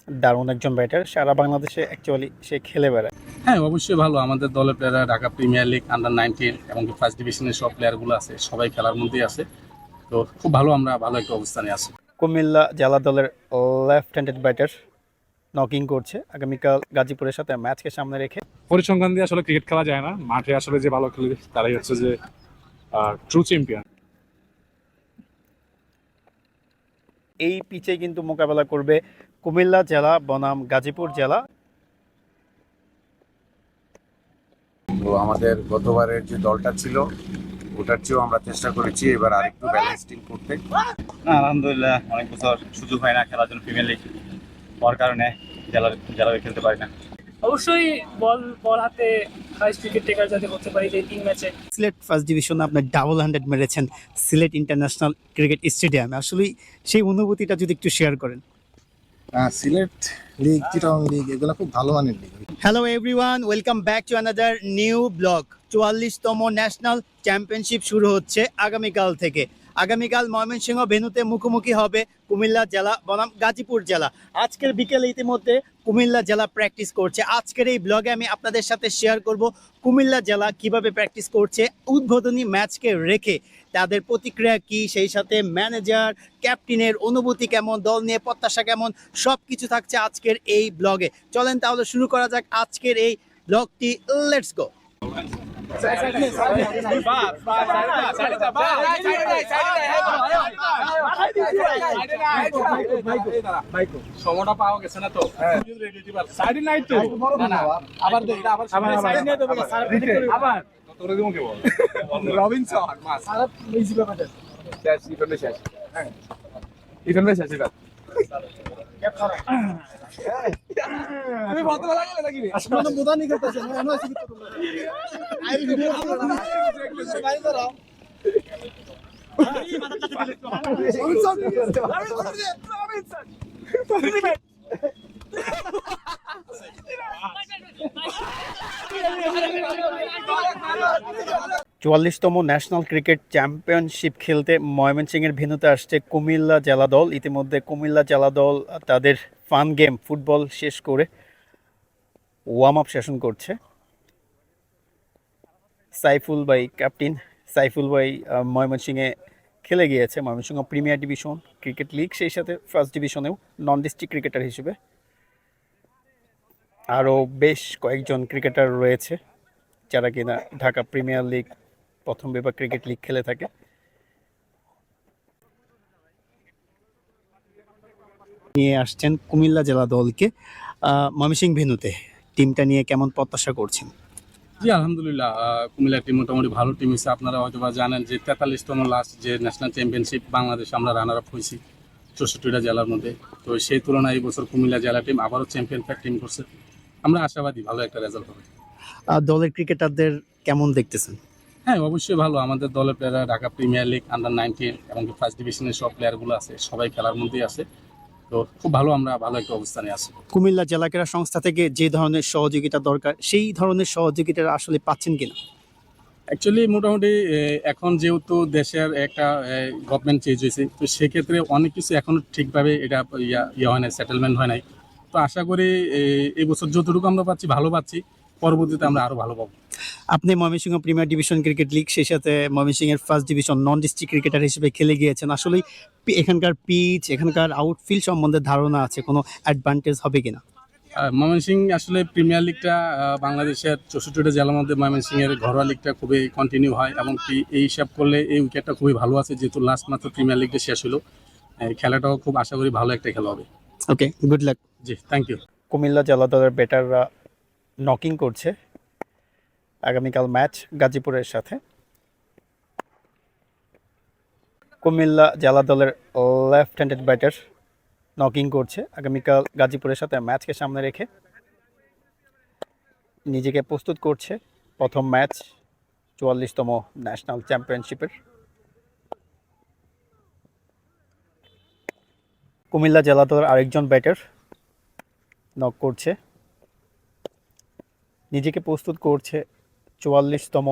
দারুণ একজন ব্যাটার, সারা বাংলাদেশে অ্যাকচুয়ালি সে খেলে বেড়ায়। হ্যাঁ, অবশ্যই ভালো। আমাদের দলের প্লেয়াররা ঢাকা প্রিমিয়ার লিগ, আন্ডার-19 এবং ফার্স্ট ডিভিশনের সব প্লেয়ারগুলো আছে, সবাই খেলার মধ্যেই আছে। তো খুব ভালো, আমরা ভালো একটা অবস্থানে আছি। কুমিল্লা জেলা দলের লেফট হ্যান্ডেড ব্যাটার নকিং করছে আগামীকাল গাজীপুরের সাথে ম্যাচকে সামনে রেখে। পরিসংখ্যান দিয়ে আসলে ক্রিকেট খেলা যায় না, মাঠে আসলে যে ভালো খেলে তারাই হচ্ছে যে ট্রু চ্যাম্পিয়ন। এই পিচে কিন্তু মোকাবেলা করবে কুমিল্লা জেলা বনাম গাজীপুর জেলা। তো আমাদের গতবারের যে দলটা ছিল ওটার চেয়েও আমরা চেষ্টা করেছি এবার আরেকটু ব্যালেন্স টিম করতে। আলহামদুলিল্লাহ, অনেক বছর সুযোগ হয় না খেলার জন্য প্রিমিয়ার লিগ হওয়ার কারণে জেলায় খেলতে পারি না। অবশ্যই বল বল হাতে হাইস্ট উইকেট টেকার যাতে করতে পারি এই 3 ম্যাচে। সিলেট ফার্স্ট ডিভিশনে আপনার ডাবল হান্ড্রেড মেরেছেন সিলেট ইন্টারন্যাশনাল ক্রিকেট স্টেডিয়ামে, আসলে সেই অনুভূতিটা যদি একটু শেয়ার করেন। সিলেট লিগ, চিটাগং লিগ, এগুলো খুব ভালো মানের league. Hello everyone, welcome back to another new blog. 44তম ন্যাশনাল চ্যাম্পিয়নশিপ শুরু হচ্ছে আগামীকাল থেকে। আগামীকাল ময়মনসিংহ ভেন্যুতে মুখোমুখি হবে কুমিল্লা জেলা বনাম গাজীপুর জেলা। আজকের বিকেলে ইতিমধ্যে কুমিল্লা জেলা প্র্যাকটিস করছে। আজকের এই ব্লগে আমি আপনাদের সাথে শেয়ার করব কুমিল্লা জেলা কিভাবে প্র্যাকটিস করছে উদ্বোধনী ম্যাচকে রেখে, তাদের প্রতিক্রিয়া কি, সেই সাথে ম্যানেজার ক্যাপ্টেনের অনুভূতি কেমন, দল নিয়ে প্রত্যাশা কেমন, সব কিছু থাকছে আজকের এই ব্লগে। চলেন তাহলে শুরু করা যাক আজকের এই ব্লগটি। Let's go. সময়টা পাওয়া গেছে না তো, সাইডে নাই তো, আবার রবিনসন মাস সারা ইজি ব্যাপারটা শেষ ইভেন্টে শেষ। হ্যাঁ, ইভেন্টে শেষ এবার তুমি বলতে লাগলে নাকি আসলে বোধানি করতেছ না, আমরা আসি তো আই ভিডিও ভাই ধরো রবিনসন রবিনসন 44তম ন্যাশনাল ক্রিকেট চ্যাম্পিয়নশিপ খেলতে ময়মনসিংহের ভেন্যুতে আসছে কুমিল্লা জেলা দল। ইতিমধ্যে কুমিল্লা জেলা দল তাদের ফান গেম ফুটবল শেষ করে ওয়ার্ম আপ সেশন করছে। সাইফুল ভাই ক্যাপ্টেন, সাইফুল ভাই ময়মনসিংহে খেলে গিয়েছে, Mymensingh premier division cricket league, সেই সাথে ফার্স্ট ডিভিশনেও নন ডিস্ট্রিক্ট ক্রিকেটার হিসেবে। আরও বেশ কয়েকজন ক্রিকেটার রয়েছে যারা কিনা ঢাকা প্রিমিয়ার লিগ, প্রথম বিভাগ ক্রিকেট লিগ খেলে থাকে। নিয়ে আসছেন কুমিল্লা জেলা দলকে ময়মনসিংহ ভেন্যুতে, টিমটা নিয়ে কেমন প্রত্যাশা করছেন? জি আলহামদুলিল্লাহ, কুমিল্লা টিম মোটামুটি ভালো টিম হয়েছে। আপনারা হয়তো বা জানেন যে 43তম লাস্ট যে ন্যাশনাল চ্যাম্পিয়নশিপ বাংলাদেশ আমরা রানার আপ হয়েছি 64টা জেলার মধ্যে। তো সেই তুলনায় এই বছর কুমিল্লা জেলা টিম আবারও চ্যাম্পিয়ন টিম করছে। আমরা আশাবাদী ভালো একটা রেজাল্ট হবে। দলের ক্রিকেটারদের কেমন দেখতেছেন? হ্যাঁ, অবশ্যই ভালো। আমাদের দলের প্লেয়াররা ঢাকা প্রিমিয়ার লিগ, আন্ডার-19 এবং ফার্স্ট ডিভিশনের সব প্লেয়ারগুলো আছে, সবাই খেলার মধ্যেই আছে। তো খুব ভালো, আমরা ভালো একটা অবস্থানে আছি। কুমিল্লা জেলা ক্রীড়া সংস্থা থেকে যে ধরনের সহযোগিতা দরকার সেই ধরনের সহযোগিতা আসলে পাচ্ছেন কিনা? অ্যাকচুয়ালি মোটামুটি এখন যেহেতু দেশের একটা গভর্নমেন্ট চেঞ্জ হয়েছে, তো সেক্ষেত্রে অনেক কিছু এখনও ঠিকভাবে এটা ইয়ে হয় নাই, সেটেলমেন্ট হয় নাই। তো আশা করি এই বছর যতটুকু আমরা পাচ্ছি ভালো পাচ্ছি, পরবর্তীতে আমরা আরও ভালো পাবো। আপনি Mymensingh premier division cricket league, সেই সাথে ময়মনসিংহের ফার্স্ট ডিভিশন নন ডিস্ট্রিক্ট ক্রিকেটার হিসেবে খেলে গিয়েছেন। আসলে এখানকার পিচ, এখানকার আউটফিল্ড সম্বন্ধে ধারণা আছে, কোনো অ্যাডভান্টেজ হবে কিনা? ময়মনসিংহ আসলে প্রিমিয়ার লিগটা বাংলাদেশের 64টা জেলার মধ্যে ময়মনসিংহের ঘরোয়া লিগটা খুবই কন্টিনিউ হয়, এবং কি এই হিসাব করলে এই উইকেটটা খুবই ভালো আছে, যেহেতু লাস্ট মাত্র প্রিমিয়ার লিগটা শেষ হলো। খেলাটাও খুব আশা করি ভালো একটা খেলা হবে। Okay, good luck. জি, থ্যাংক ইউ। কুমিল্লা জেলা দলের ব্যাটাররা নকিং করছে আগামীকাল ম্যাচ গাজীপুরের সাথে। কুমিল্লা জেলা দলের লেফট হ্যান্ডেড ব্যাটার নকিং করছে আগামীকাল গাজীপুরের সাথে ম্যাচকে সামনে রেখে, নিজেকে প্রস্তুত করছে প্রথম ম্যাচ 44তম ন্যাশনাল চ্যাম্পিয়নশিপের। কুমিল্লা জেলা দলের আরেকজন ব্যাটার নক করছে, নিজেকে প্রস্তুত করছে 44তম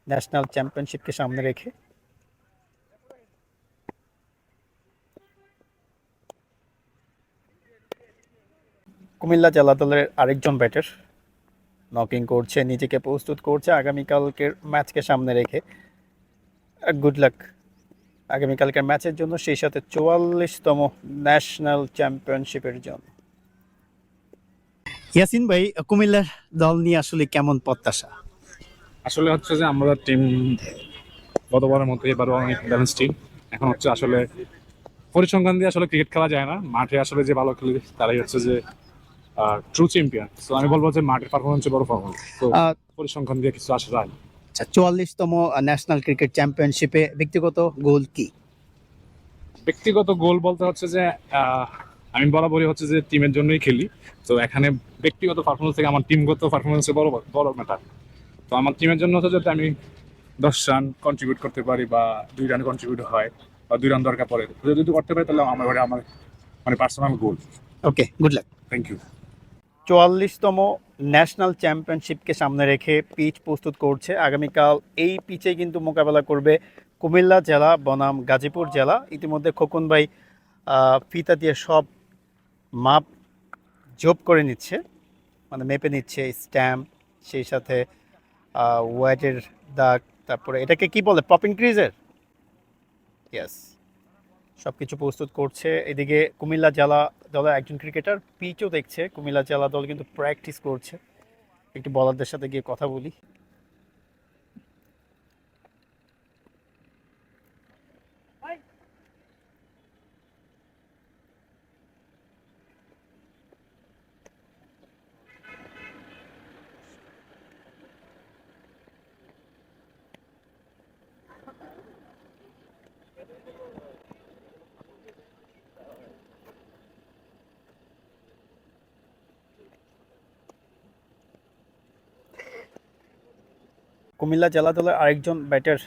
ন্যাশনাল চ্যাম্পিয়নশিপকে সামনে রেখে। কুমিল্লা জেলা দলের আরেকজন ব্যাটার নকিং করছে, নিজেকে প্রস্তুত করছে আগামীকালকের ম্যাচকে সামনে রেখে। গুড লাক আগামীকালকের ম্যাচের জন্য, সেই সাথে 44তম ন্যাশনাল চ্যাম্পিয়নশিপের জন্য। ইয়াসিন ভাই, কুমিল্লার দল নিয়ে আসলে কেমন প্রত্যাশা? আসলে হচ্ছে যে আমরা টিম গতবারের মতো এবারও অনেক ব্যালেন্স টিম। এখন হচ্ছে আসলে পরিসংখ্যান দিয়ে আসলে ক্রিকেট খেলা যায় না, মাঠে আসলে যে ভালো খেলে তারাই হচ্ছে যে ট্রু চ্যাম্পিয়ন। তো আমি বলবো যে মাঠের পারফরমেন্স বড় পারফরমেন্স, তো আহ, পরিসংখ্যান দিয়ে কিছু আসে যায় না। আচ্ছা, 44তম ন্যাশনাল ক্রিকেট চ্যাম্পিয়নশিপে ব্যক্তিগত গোল কি? ব্যক্তিগত গোল বলতে হচ্ছে যে আমি বরাবরই হচ্ছে যে টিমের জন্যই খেলি। তো এখানে ব্যক্তিগত পারফরমেন্স থেকে আমার টিমগত পারফরমেন্সে বড় বড় ম্যাটার। তো আমার টিমের জন্য হচ্ছে যাতে আমি 10 রান কন্ট্রিবিউট করতে পারি বা 2 রান কন্ট্রিবিউট হয় বা 2 রান দরকার পড়ে, যদি করতে পারি তাহলে আমার মানে personal goal. Okay, good luck. Thank you. 44তম ন্যাশনাল চ্যাম্পিয়নশিপকে সামনে রেখে পিচ প্রস্তুত করছে। আগামীকাল এই পিচে কিন্তু মোকাবেলা করবে কুমিল্লা জেলা বনাম গাজীপুর জেলা। ইতিমধ্যে খোকন ভাই ফিতা দিয়ে সব মাপ যোগ করে নিচ্ছে, মানে মেপে নিচ্ছে, স্ট্যাম্প, সেই সাথে ওয়াইটের দাগ, তারপরে এটাকে কি বলে, পপিং ক্রিজের, ইয়েস, সব কিছু প্রস্তুত করছে। এদিকে কুমিল্লা জেলা দলের একজন ক্রিকেটার পিচও দেখছে। কুমিল্লা জেলা দল কিন্তু প্র্যাকটিস করছে। একটু বলারদের সাথে গিয়ে কথা বলি। কুমিল্লা জেলা দলের আরেকজন ব্যাটার,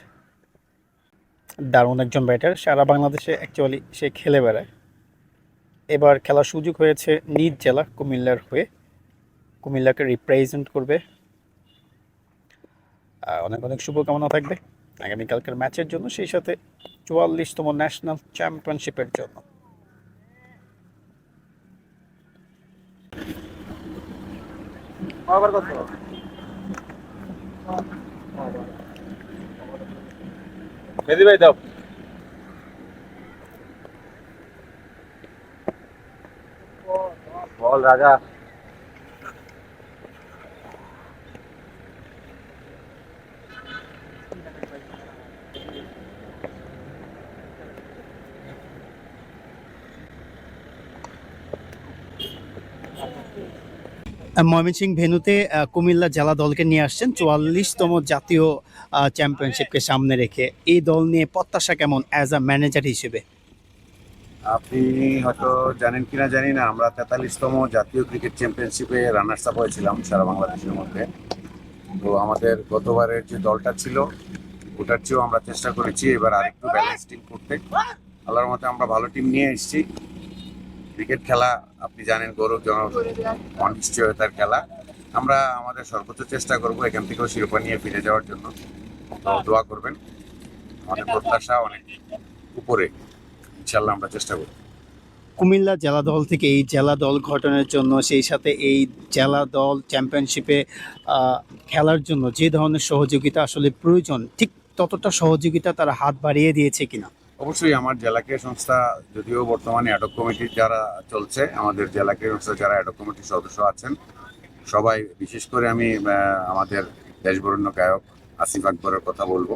দারুণ একজন ব্যাটার, সারা বাংলাদেশে অ্যাকচুয়ালি সে খেলে বেড়ায়। এবার খেলার সুযোগ হয়েছে নিজ জেলা কুমিল্লার হয়ে, কুমিল্লাকে রিপ্রেজেন্ট করবে। অনেক অনেক শুভকামনা থাকবে আগামীকালকের ম্যাচের জন্য, সেই সাথে 44তম ন্যাশনাল চ্যাম্পিয়নশিপের জন্য। মেহেদি ভাই দাও। বল রাজা। ময়মনসিংহ ভেন্যুতে কুমিল্লা জেলা দলকে নিয়ে আসছেন 44তম জাতীয় চ্যাম্পিয়নশিপকে সামনে রেখে। এই দল নিয়ে প্রত্যাশা কেমন অ্যাজ আ ম্যানেজার হিসেবে? আপনি হয়তো জানেন কিনা জানি না, আমরা 43তম জাতীয় ক্রিকেট চ্যাম্পিয়নশিপে রানার্স আপ হয়েছিলাম সারা বাংলাদেশের মধ্যে। তো আমাদের গতবারের যে দলটা ছিল ওটার চেয়েও আমরা চেষ্টা করেছি এবার আরেকটু ব্যালেন্স টিম করতে। আল্লাহর মতে আমরা ভালো টিম নিয়ে এসেছি। ক্রিকেট খেলা আপনি জানেন গৌরবজনক অনিশ্চয়তার খেলা। আমরা আমাদের সর্বোচ্চ চেষ্টা করব এখান থেকেও শিরোপা নিয়ে ফিরে যাওয়ার জন্য। তো দোয়া করবেন, আমাদের প্রত্যাশা অনেক উপরে, ইনশাল্লাহ আমরা চেষ্টা করব। কুমিল্লা জেলা দল থেকে এই জেলা দল গঠনের জন্য, সেই সাথে এই জেলা দল চ্যাম্পিয়নশিপে খেলার জন্য যে ধরনের সহযোগিতা আসলে প্রয়োজন, ঠিক ততটা সহযোগিতা তারা হাত বাড়িয়ে দিয়েছে কিনা? অবশ্যই আমার জেলা ক্রীড়া সংস্থা, যদিও বর্তমানে অ্যাডক কমিটি যারা চলছে, আমাদের জেলা ক্রীড়া সংস্থা যারা অ্যাডক কমিটির সদস্য আছেন সবাই, বিশেষ করে আমি আমাদের দেশবরেণ্য গায়ক আসিফ আকবরের কথা বলবো।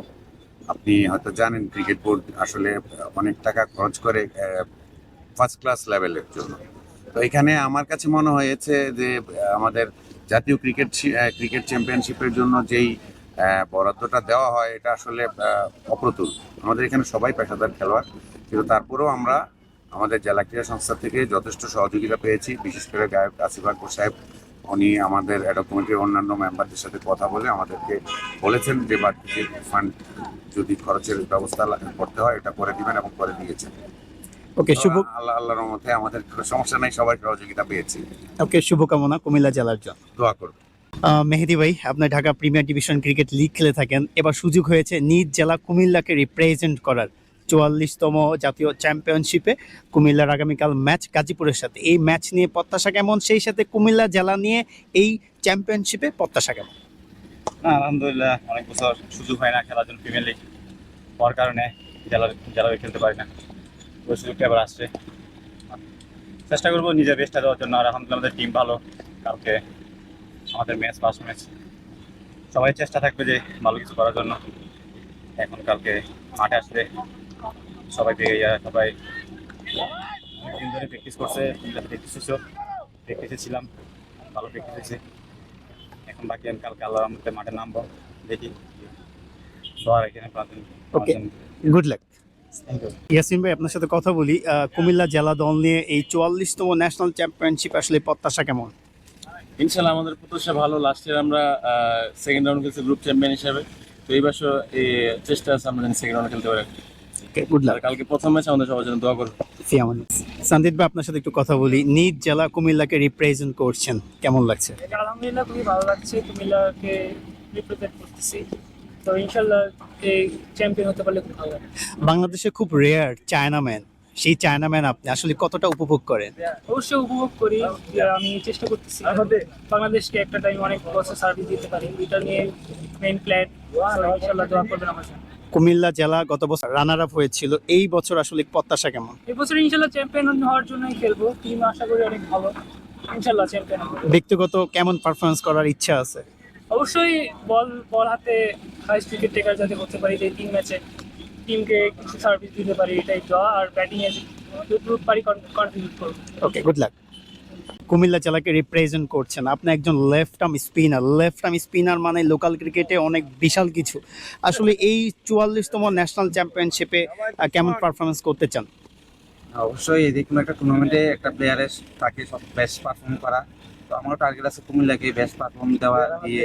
আপনি হয়তো জানেন ক্রিকেট বোর্ড আসলে অনেক টাকা খরচ করে ফার্স্ট ক্লাস লেভেলের জন্য। তো এখানে আমার কাছে মনে হয়েছে যে আমাদের জাতীয় ক্রিকেট চ্যাম্পিয়নশিপের জন্য যেই বরাদ্দটা দেওয়া হয় এটা আসলে অপ্রতুল। আমাদের এখানে সবাই পেশাদার খেলোয়াড়, কিন্তু তারপরেও আমরা আমাদের জেলা ক্রীড়া সংস্থা থেকে যথেষ্ট সহযোগিতা পেয়েছি। বিশেষ করে গায়ক আসিফ আকবর সাহেব, উনি আমাদের অ্যাডক কমিটির অন্যান্য মেম্বারদের সাথে কথা বলে আমাদেরকে বলেছেন যে বাড়তি ফান্ড যদি খরচের ব্যবস্থা করতে হয় এটা করে দিবেন, এবং করে দিয়েছেন। ওকে, আল্লাহর রহমতে আমাদের কোনো সমস্যা নেই, সবাই সহযোগিতা পেয়েছি। ওকে, শুভকামনা কুমিল্লা জেলার জন্য। দোয়া করবেন। মেহেদি ভাই, আপনি Dhaka premier division cricket league খেলে থাকেন, এবার সুযোগ হয়েছে নিজ জেলা কুমিল্লাকে রিপ্রেজেন্ট করার। 44তম জাতীয় চ্যাম্পিয়নশিপে কুমিল্লার আগামীকাল ম্যাচ গাজীপুরের সাথে। এই ম্যাচ নিয়ে প্রত্যাশা কেমন, সেই সাথে কুমিল্লা জেলা নিয়ে এই চ্যাম্পিয়নশিপে প্রত্যাশা কেমন? না আলহামদুলিল্লাহ, অনেক বছর সুযোগ হয় না খেলার জন্য প্রিমিয়ার লিগ হওয়ার কারণে জেলায় খেলতে পারি না। ওই সুযোগটা এবার আসছে, চেষ্টা করবো নিজের বেস্টটা দেওয়ার জন্য। আর আলহামদুলিল্লাহ আমাদের টিম ভালো, কালকে আমাদের ম্যাচ ফার্স্ট ম্যাচ, সবাই চেষ্টা থাকবে যে ভালো কিছু করার জন্য। এখন কালকে মাঠে আসলে সবাই সবাই অনেকদিন ধরে প্র্যাকটিস করছে, প্র্যাকটিসে ছিলাম, ভালো প্র্যাকটিস হয়েছে। এখন বাকি আমি কালকে আল্লাহর রহমতে মাঠে নামবো, দেখি সবার এখানে ওকে, গুড লাক। ইয়াসিন ভাই, আপনার সাথে কথা বলি। কুমিল্লা জেলা দল নিয়ে এই 44তম ন্যাশনাল চ্যাম্পিয়নশিপ আসলে প্রত্যাশা কেমন? ইনশাল্লাহ আমাদের প্রত্যাশা ভালো। লাস্ট ইয়ার আমরা সেকেন্ড রাউন্ড খেলছি গ্রুপ চ্যাম্পিয়ন হিসেবে, তো এই বছর এই চেষ্টা আছে আমরা সেকেন্ড রাউন্ড খেলতে পারি। Good luck. আর কালকে প্রথম ম্যাচ আমাদের সবার জন্য দোয়া করুন। সন্দীপ ভাই, আপনার সাথে একটু কথা বলি। নিজ জেলা কুমিল্লাকে রিপ্রেজেন্ট করছেন, কেমন লাগছে? আলহামদুলিল্লাহ খুবই ভালো লাগছে, কুমিল্লাকে রিপ্রেজেন্ট করতেছি। তো ইনশাল্লাহ এই চ্যাম্পিয়ন হতে পারলে খুব ভালো লাগে। বাংলাদেশে খুব রেয়ার চায়নাম্যান, সেই চায়নাম্যান আপনি আসলে কতটা উপভোগ করেন? অবশ্যই উপভোগ করি, আমি চেষ্টা করতেছি বাংলাদেশকে একটা টাইম অনেক বছর সার্ভিস দিতে পারি, এটা নিয়ে মেইন প্ল্যান। ইনশাল্লাহ দোয়া করবেন আমার জন্য। কুমিল্লা জেলা গত বছর রানার আপ হয়েছিল, এই বছর আসলে প্রত্যাশা কেমন? এবছর ইনশাল্লাহ চ্যাম্পিয়ন হওয়ার জন্যই খেলবো, টিম আশা করি অনেক ভালো, ইনশাল্লাহ চ্যাম্পিয়ন হবে। ব্যক্তিগত কেমন পারফরমেন্স করার ইচ্ছা আছে? অবশ্যই বল হাতে হাইস্ট উইকেট টেকার যাতে করতে পারি, এই 3 ম্যাচে টিমকে কিছু সার্ভিস দিতে পারি, এটাই দোয়া। আর ব্যাটিংয়ে যতটুকু পারি কন্ট্রিবিউট করবো। ওকে, গুড লাক। কুমিল্লা জেলাকে রিপ্রেজেন্ট করছেন, আপনি একজন লেফট আর্ম স্পিনার মানে লোকাল ক্রিকেটে অনেক বিশাল কিছু। আসলে এই 44তম ন্যাশনাল চ্যাম্পিয়নশিপে কেমন পারফরমেন্স করতে চান? অবশ্যই যে কোনো একটা টুর্নামেন্টে একটা প্লেয়ারের তাকে সব বেস্ট পারফর্ম করা। তো আমারও টার্গেট আছে কুমিল্লাকে বেস্ট পারফর্ম দেওয়া, দিয়ে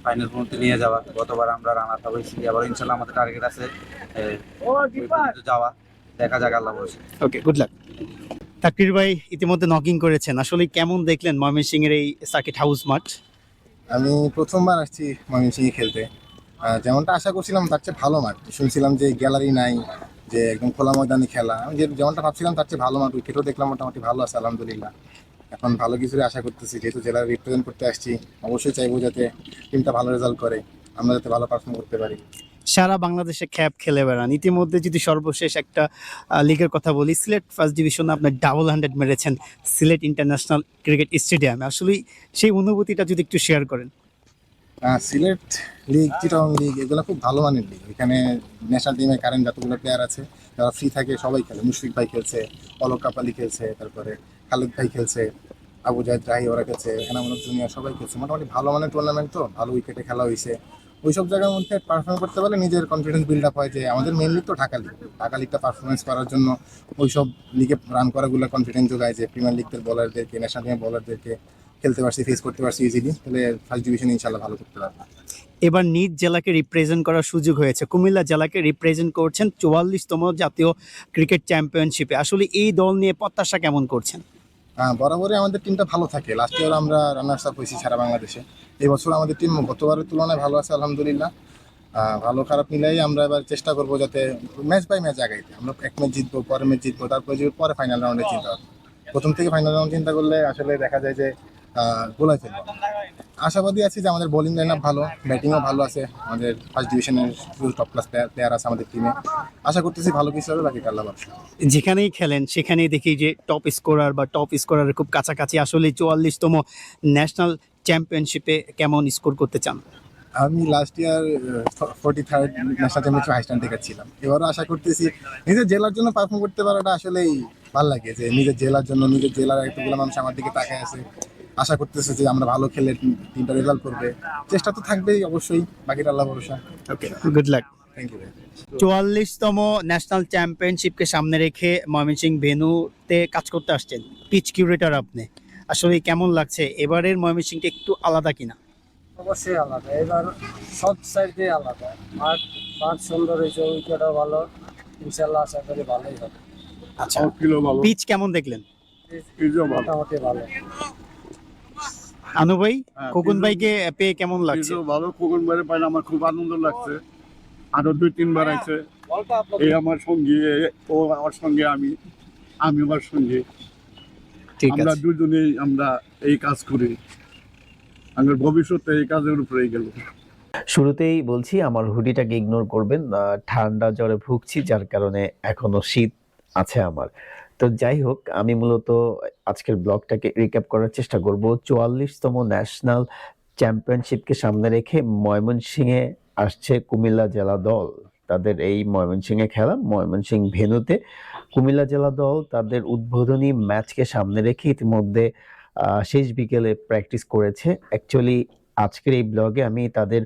ফাইনাল পর্যন্ত নিয়ে যাওয়া। গতবার আমরা রানার আপ হয়েছি, আবার ইনশাল্লাহ আমাদের টার্গেট আছে ওই পর্যন্ত যাওয়া। দেখা যাক, আল্লাহ বলছে। ওকে, গুড লাক। তাকরির ভাই ইতিমধ্যে নকিং করেছেন, আসলে কেমন দেখলেন ময়মনসিংহের এই সার্কিট হাউস মাঠ? আমি প্রথমবার আসছি ময়মনসিংহে খেলতে। যেমনটা আশা করছিলাম তার চেয়ে ভালো মাঠ। শুনছিলাম যে গ্যালারি নাই, যে একদম খোলা ময়দানে খেলা, আমি যেমনটা ভাবছিলাম তার চেয়ে ভালো মাঠ। উইকেটও দেখলাম মোটামুটি ভালো আছে, আলহামদুলিল্লাহ। এখন ভালো কিছু আশা করতেছি, যেহেতু জেলার রিপ্রেজেন্ট করতে আসছি, অবশ্যই চাইবো যাতে টিমটা ভালো রেজাল্ট করে, আমরা যাতে ভালো পারফর্ম করতে পারি। সারা বাংলাদেশে খ্যাপ খেলে বেড়ান, ইতিমধ্যে যদি সর্বশেষ একটা লিগের কথা বলি, সিলেট ফার্স্ট ডিভিশনে আপনার ডাবল 100 মেরেছেন সিলেট ইন্টারন্যাশনাল ক্রিকেট স্টেডিয়ামে। আসলে সেই অনুভূতিটা যদি একটু শেয়ার করেন। সিলেট লিগ, চিটাগং লিগ, এগুলো খুব ভালো মানের লিগ। এখানে ন্যাশনাল টিমে কারেন্ট যতগুলো প্লেয়ার আছে যারা ফ্রি থাকে সবাই খেলে। মুশফিক ভাই খেলছে, অলক কাপালি খেলছে, তারপরে খালেদ ভাই খেলছে, আবু জাহিদ রাহি ওরা খেলছে, এনামুল জুনিয়র সবাই খেলছে। মোটামুটি ভালো মানের টুর্নামেন্ট, তো ভালো উইকেটে খেলা হয়েছে। ওইসব জায়গার মধ্যে পারফর্ম করতে পারলে নিজের কনফিডেন্স বিল্ড আপ হয়। যে আমাদের মেন লিগ তো ঢাকা লিগটা পারফরমেন্স করার জন্য ওইসব লিগে রান করাগুলো কনফিডেন্স যোগায়, যে প্রিমিয়ার লিগের বলারদেরকে, ন্যাশনাল টিমের বলারদেরকে খেলতে পারছি, ফেস করতে পারছি ইজিলি। তাহলে ফার্স্ট ডিভিশনে ইনশাল্লাহ ভালো করতে পারবো। এবার নিজ জেলাকে রিপ্রেজেন্ট করার সুযোগ হয়েছে, কুমিল্লা জেলাকে রিপ্রেজেন্ট করছেন 44তম জাতীয় ক্রিকেট চ্যাম্পিয়নশিপে। আসলে এই দল নিয়ে প্রত্যাশা কেমন করছেন? বরাবরই আমাদের টিমটা ভালো থাকে। লাস্ট ইয়ার আমরা রানার্স আপ হয়েছি সারা বাংলাদেশে। এই বছর আমাদের টিম গতবারের তুলনায় ভালো আছে, আলহামদুলিল্লাহ। ভালো খারাপ মিলাই আমরা এবার চেষ্টা করবো যাতে ম্যাচ বাই ম্যাচ আগাইতে। আমরা এক ম্যাচ জিতবো, পরের ম্যাচ জিতবো, তারপরে যে পরে ফাইনাল রাউন্ডে চিন্তা হবে। প্রথম থেকে ফাইনাল রাউন্ড চিন্তা করলে আসলে দেখা যায় যে গোলাই ফেলবো। আশাবাদী আছি যে আমাদের বোলিং লাইন আপ ভালো, ব্যাটিংও ভালো আছে। আমাদের ফার্স্ট ডিভিশনের টপ ক্লাস প্লেয়ার আছে আমাদের টিমে। আশা করতেছি ভালো কিছু হবে, বাকি আল্লাহ ভরসা। যেখানেই খেলেন সেখানেই দেখি যে টপ স্কোরারের খুব কাছাকাছি। আসলে 44তম ন্যাশনাল চ্যাম্পিয়নশিপে কেমন স্কোর করতে চান? আমি last year 43rd national championship high stand ছিল। এবারও আশা করতেছি নিজের জেলার জন্য পারফর্ম করতে পারাটা আসলেই ভালো লাগে, যে নিজের জেলার জন্য, নিজের জেলার এতগুলো মানুষ আমার দিকে তাকায় আছে। আশা করতেছে যে আমরা ভালো খেলে টিমটা রেজাল্ট করবে। চেষ্টা তো থাকবেই অবশ্যই, বাকিটা আল্লাহ ভরসা। Okay, good luck. Thank you. 44তম ন্যাশনাল চ্যাম্পিয়নশিপকে সামনে রেখে ময়মনসিংহ ভেন্যুতে কাজ করতে আসছেন, পিচ কিউরেটর আপনি। আসলে কেমন লাগছে? এবারের ময়মনসিংহটা একটু আলাদা কিনা? অবশ্যই আলাদা, এবার সব সাইড দিয়ে আলাদা। মাঠ সুন্দর হয়েছে, উইকেটও ভালো, ইনশাল্লাহ আশা করি ভালোই হবে। আচ্ছা, পিচ কেমন দেখলেন? মোটামুটি ভালো। আনু ভাই, খোকন ভাইকে পেয়ে কেমন লাগছে? ভালো, খোকন ভাইয়ের পাইলে আমার খুব আনন্দ লাগছে। আরো 2-3 বার আছে। এই আমার সঙ্গী, ও আমার সঙ্গে, আমি আমার সঙ্গে, ঠিক আমরা আছে। দুজনেই আমরা এই কাজ করি। আমার ভবিষ্যতে এই কাজের উপরেই গেল। শুরুতেই বলছি আমার হুডিটাকে ইগনোর করবেন, ঠান্ডা জ্বরে ভুগছি যার কারণে এখনো শীত আছে আমার। তো যাই হোক, আমি মূলত আজকের ব্লগটাকে রিক্যাপ করার চেষ্টা করব। 44তম ন্যাশনাল চ্যাম্পিয়নশিপকে সামনে রেখে ময়মনসিংহে আসছে কুমিল্লা জেলা দল। তাদের এই ময়মনসিংহে খেলা, ময়মনসিংহ ভেন্যুতে কুমিল্লা জেলা দল তাদের উদ্বোধনী ম্যাচকে সামনে রেখে ইতিমধ্যে শেষ বিকেলে প্র্যাকটিস করেছে। অ্যাকচুয়ালি আজকের এই ব্লগে আমি তাদের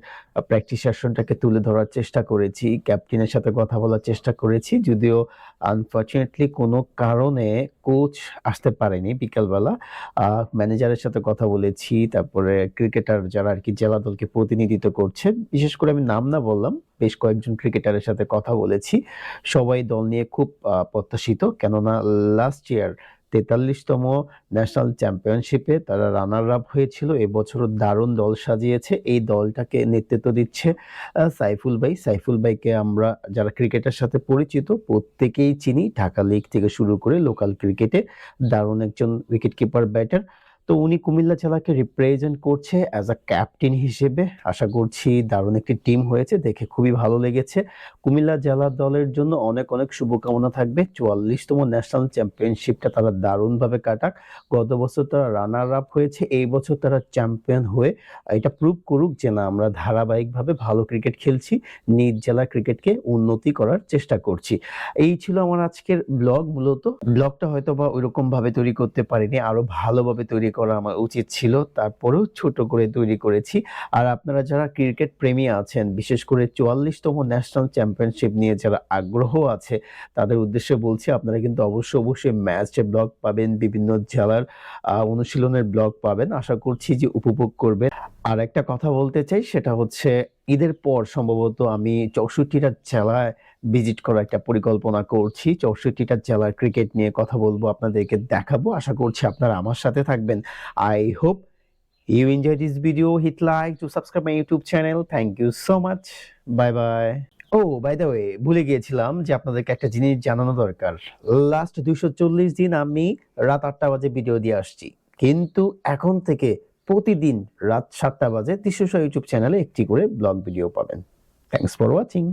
প্র্যাকটিস সেশনটাকে তুলে ধরার চেষ্টা করেছি, ক্যাপ্টেনের সাথে কথা বলার চেষ্টা করেছি, যদিও আনফর্চুনেটলি কোনো কারণে কোচ আসতে পারেনি বিকালবেলা। ম্যানেজারের সাথে কথা বলেছি, তারপরে ক্রিকেটার যারা আর কি জেলা দলকে প্রতিনিধিত্ব করছে, বিশেষ করে আমি নাম না বললাম, বেশ কয়েকজন ক্রিকেটারের সাথে কথা বলেছি। সবাই দল নিয়ে খুব প্রত্যাশিত, কেননা লাস্ট ইয়ার 43তম ন্যাশনাল চ্যাম্পিয়নশিপে তারা রানার আপ হয়েছিল। এবছরও দারুণ দল সাজিয়েছে। এই দলটাকে নেতৃত্ব দিচ্ছে সাইফুল ভাই। সাইফুল ভাইকে আমরা যারা ক্রিকেটের সাথে পরিচিত প্রত্যেকেই চিনি, ঢাকা লিগ থেকে শুরু করে লোকাল ক্রিকেটে দারুণ একজন উইকেট কিপার ব্যাটার। তো উনি কুমিল্লা জেলাকে রিপ্রেজেন্ট করছে অ্যাজ আ ক্যাপ্টেন হিসেবে। আশা করছি দারুণ একটি টিম হয়েছে, দেখে খুবই ভালো লেগেছে। কুমিল্লা জেলা দলের জন্য অনেক অনেক শুভকামনা থাকবে। 44তম ন্যাশনাল চ্যাম্পিয়নশিপটা তারা দারুণভাবে কাটাক। গত বছর তারা রানার আপ হয়েছে, এই বছর তারা চ্যাম্পিয়ন হয়ে এটা প্রুভ করুক যে না, আমরা ধারাবাহিকভাবে ভালো ক্রিকেট খেলছি, নিজ জেলা ক্রিকেটকে উন্নতি করার চেষ্টা করছি। এই ছিল আমার আজকের ব্লগ। মূলত ব্লগটা হয়তো বা ওইরকম ভাবে তৈরি করতে পারিনি, আরো ভালোভাবে তৈরি করা আমার উচিত ছিল, তারপরেও ছোট করে তৈরি করেছি। আর আপনারা যারা ক্রিকেট প্রেমী আছেন, বিশেষ করে 44তম ন্যাশনাল চ্যাম্পিয়নশিপ নিয়ে যারা আগ্রহ আছে, তাদের উদ্দেশ্যে বলছি আপনারা কিন্তু অবশ্যই ম্যাচের ব্লগ পাবেন, বিভিন্ন জেলার অনুশীলনের ব্লগ পাবেন। আশা করছি যে উপভোগ করবেন। আর একটা কথা বলতে চাই, সেটা হচ্ছে ঈদের পর সম্ভবত আমি 64টা জেলায় ভিজিট করার একটা পরিকল্পনা করছি। 64টা জেলার ক্রিকেট নিয়ে কথা বলবো, আপনাদেরকে দেখাবো। আশা করছি আপনারা আমার সাথে থাকবেন। I hope you enjoyed this video. Hit like to subscribe my YouTube channel. Thank you so much. Bye bye. By the way, ভুলে গিয়েছিলাম যে আপনাদেরকে একটা জিনিস জানানো দরকার। লাস্ট 240 দিন আমি রাত 8টা বাজে ভিডিও দিয়ে আসছি, কিন্তু এখন থেকে প্রতিদিন রাত 7টা বাজে 300 ইউটিউব চ্যানেলে একটি করে ব্লগ ভিডিও পাবেন। Thanks for watching.